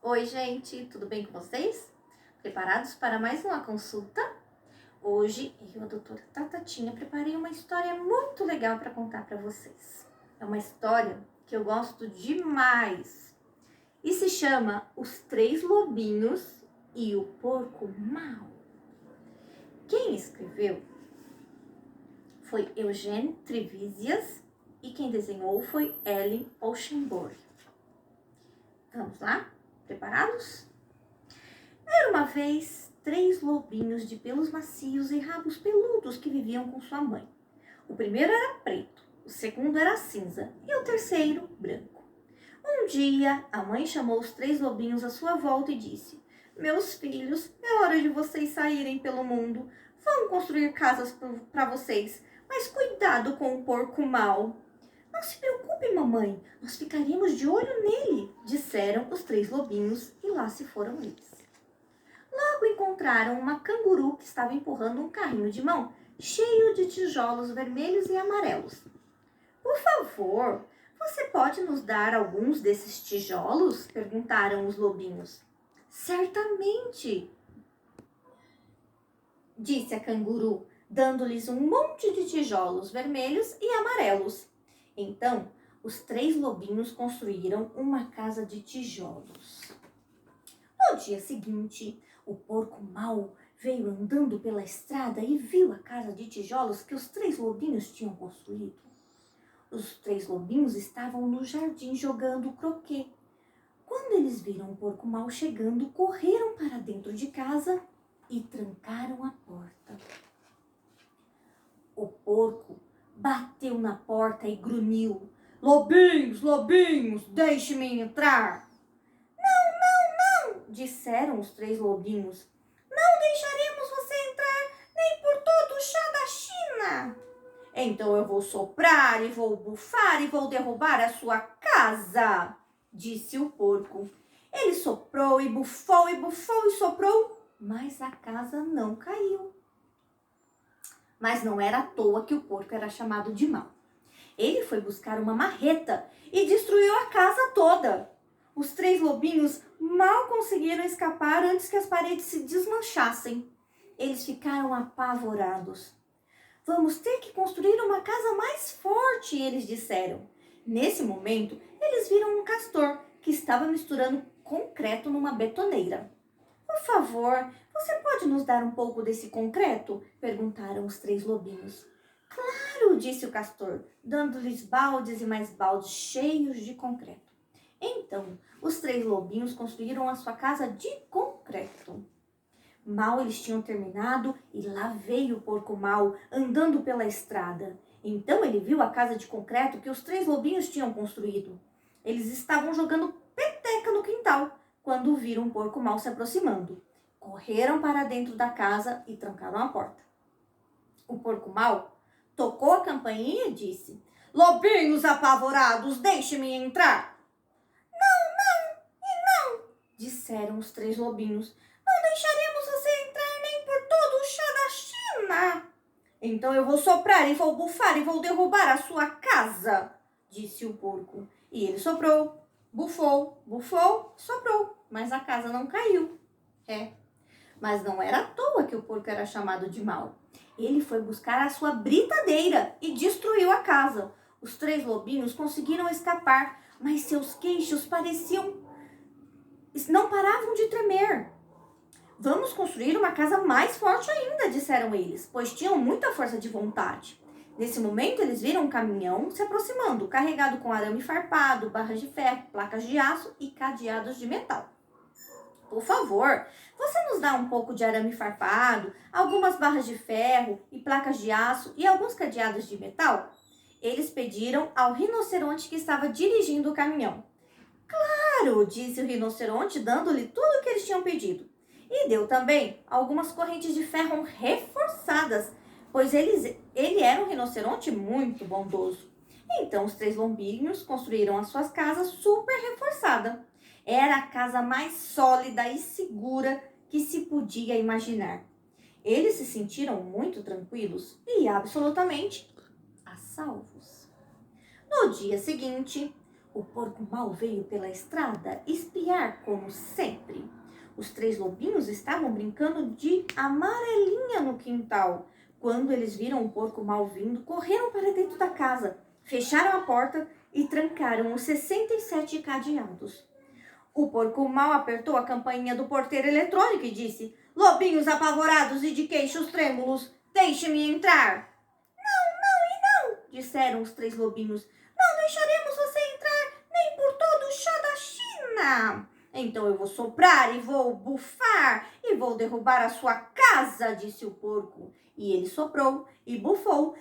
Oi, gente, tudo bem com vocês? Preparados para mais uma consulta? Hoje, eu, a doutora Tatatinha, preparei uma história muito legal para contar para vocês. É uma história que eu gosto demais e se chama Os Três Lobinhos e o Porco Mau. Quem escreveu foi Eugene Trevisias e quem desenhou foi Ellen Olshenborg. Vamos lá? Preparados? Era uma vez 3 lobinhos de pelos macios e rabos peludos que viviam com sua mãe. O primeiro era preto, o segundo era cinza e o terceiro branco. Um dia, a mãe chamou os 3 lobinhos à sua volta e disse: "Meus filhos, é hora de vocês saírem pelo mundo. Vão construir casas para vocês, mas cuidado com o porco mau." "Não se preocupe, mamãe, nós ficaremos de olho nele", disseram os 3 lobinhos e lá se foram eles. Logo encontraram uma canguru que estava empurrando um carrinho de mão cheio de tijolos vermelhos e amarelos. "Por favor, você pode nos dar alguns desses tijolos?", perguntaram os lobinhos. "Certamente", disse a canguru, dando-lhes um monte de tijolos vermelhos e amarelos. Então, os 3 lobinhos construíram uma casa de tijolos. No dia seguinte, o porco mau veio andando pela estrada e viu a casa de tijolos que os 3 lobinhos tinham construído. Os 3 lobinhos estavam no jardim jogando croquet. Quando eles viram o porco mau chegando, correram para dentro de casa e trancaram a porta. O porco bateu na porta e grunhiu: "Lobinhos, lobinhos, deixe-me entrar." Disseram os 3 lobinhos. "Não deixaremos você entrar nem por todo o chá da China." "Então eu vou soprar e vou bufar e vou derrubar a sua casa", disse o porco. Ele soprou e bufou e soprou, mas a casa não caiu. Mas não era à toa que o porco era chamado de mau. Ele foi buscar uma marreta e destruiu a casa toda. Os 3 lobinhos mal conseguiram escapar antes que as paredes se desmanchassem. Eles ficaram apavorados. "Vamos ter que construir uma casa mais forte", eles disseram. Nesse momento, eles viram um castor que estava misturando concreto numa betoneira. "Por favor, você pode nos dar um pouco desse concreto?", perguntaram os 3 lobinhos. "Claro", disse o castor, dando-lhes baldes e mais baldes cheios de concreto. Então, os 3 lobinhos construíram a sua casa de concreto. Mal eles tinham terminado e lá veio o porco mau andando pela estrada. Então ele viu a casa de concreto que os 3 lobinhos tinham construído. Eles estavam jogando peteca no quintal quando viram o porco mau se aproximando. Correram para dentro da casa e trancaram a porta. O porco mau tocou a campainha e disse: "Lobinhos apavorados, deixe-me entrar." Disseram os 3 lobinhos. "Não deixaremos você entrar nem por todo o chá da China." "Então eu vou soprar e vou bufar e vou derrubar a sua casa", disse o porco. E ele soprou, bufou, soprou, mas a casa não caiu. Mas não era à toa que o porco era chamado de mau. Ele foi buscar a sua britadeira e destruiu a casa. Os 3 lobinhos conseguiram escapar, mas seus queixos não paravam de tremer. "Vamos construir uma casa mais forte ainda", disseram eles, pois tinham muita força de vontade. Nesse momento, eles viram um caminhão se aproximando, carregado com arame farpado, barras de ferro, placas de aço e cadeados de metal. "Por favor, você nos dá um pouco de arame farpado, algumas barras de ferro e placas de aço e alguns cadeados de metal?", eles pediram ao rinoceronte que estava dirigindo o caminhão. "Claro", disse o rinoceronte, dando-lhe tudo o que eles tinham pedido. E deu também algumas correntes de ferro reforçadas, pois ele era um rinoceronte muito bondoso. Então os 3 lobinhos construíram as suas casas super reforçadas. Era a casa mais sólida e segura que se podia imaginar. Eles se sentiram muito tranquilos e absolutamente a salvos. No dia seguinte, O porco mal veio pela estrada espiar como sempre. Os 3 lobinhos estavam brincando de amarelinha no quintal. Quando eles viram o porco mal vindo, correram para dentro da casa, fecharam a porta e trancaram os 67 cadeados. O porco mal apertou a campainha do porteiro eletrônico e disse: "Lobinhos apavorados e de queixos trêmulos, deixe-me entrar." Disseram os 3 lobinhos. "Não deixaremos você entrar nem por todo o chá da China." "Então eu vou soprar e vou bufar e vou derrubar a sua casa", disse o porco. E ele soprou e bufou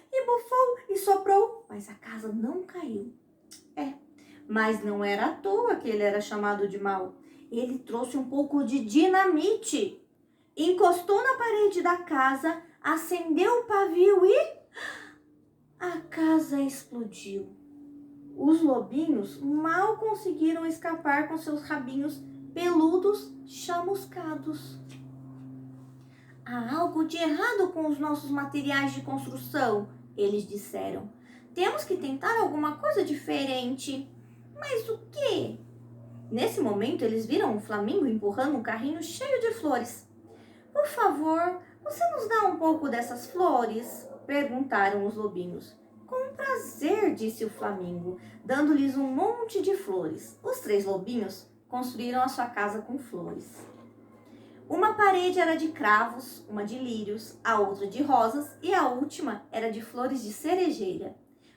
e soprou, mas a casa não caiu. Mas não era à toa que ele era chamado de mau. Ele trouxe um pouco de dinamite, encostou na parede da casa, acendeu o pavio e a casa explodiu. Os lobinhos mal conseguiram escapar com seus rabinhos peludos chamuscados. "Há algo de errado com os nossos materiais de construção", eles disseram. "Temos que tentar alguma coisa diferente." "Mas o quê?" Nesse momento, eles viram um flamingo empurrando um carrinho cheio de flores. "Por favor, você nos dá um pouco dessas flores?" perguntaram os lobinhos. "Com prazer", disse o flamingo, dando-lhes um monte de flores. Os 3 lobinhos construíram a sua casa com flores. Uma parede era de cravos, uma de lírios, a outra de rosas e a última era de flores de cerejeira.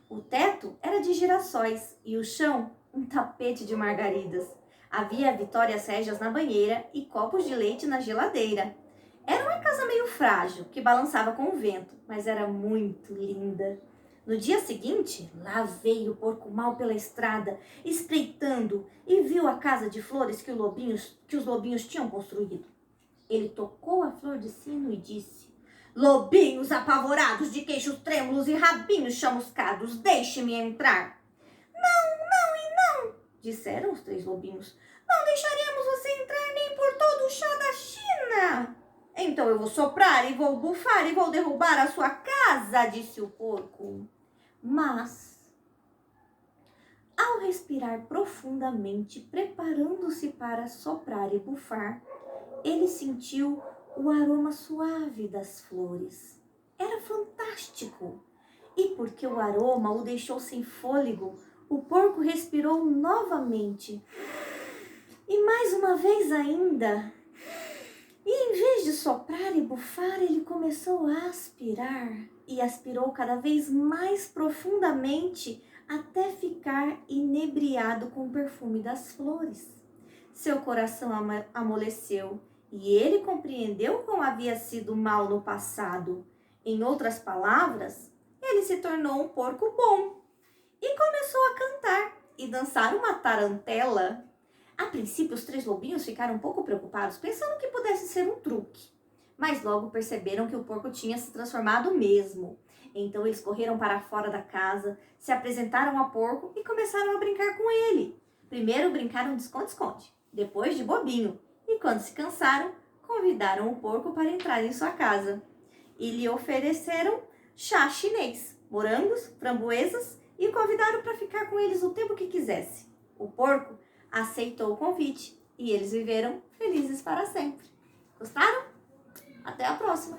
O teto era de girassóis e o chão um tapete de margaridas. Havia Vitórias Régias na banheira e copos de leite na geladeira. Era uma casa meio frágil, que balançava com o vento, mas era muito linda. No dia seguinte, lá veio o porco mal pela estrada, espreitando, e viu a casa de flores que os lobinhos tinham construído. Ele tocou a flor de sino e disse: "Lobinhos apavorados de queixos trêmulos e rabinhos chamuscados, deixe-me entrar." Disseram os 3 lobinhos. "Não deixaremos você entrar nem por todo o chá da China." "Então eu vou soprar e vou bufar e vou derrubar a sua casa", disse o porco. Mas, ao respirar profundamente, preparando-se para soprar e bufar, ele sentiu o aroma suave das flores. Era fantástico! E porque o aroma o deixou sem fôlego, o porco respirou novamente. E mais uma vez ainda. E em vez de soprar e bufar, ele começou a aspirar. E aspirou cada vez mais profundamente até ficar inebriado com o perfume das flores. Seu coração amoleceu e ele compreendeu como havia sido mal no passado. Em outras palavras, ele se tornou um porco bom e começou a cantar e dançar uma tarantela. A princípio, os 3 lobinhos ficaram um pouco preocupados, pensando que pudesse ser um truque. Mas logo perceberam que o porco tinha se transformado mesmo. Então eles correram para fora da casa, se apresentaram ao porco e começaram a brincar com ele. Primeiro brincaram de esconde-esconde, depois de bobinho. E quando se cansaram, convidaram o porco para entrar em sua casa. E lhe ofereceram chá chinês, morangos, framboesas e convidaram para ficar com eles o tempo que quisesse. O porco aceitou o convite e eles viveram felizes para sempre. Gostaram? Até a próxima!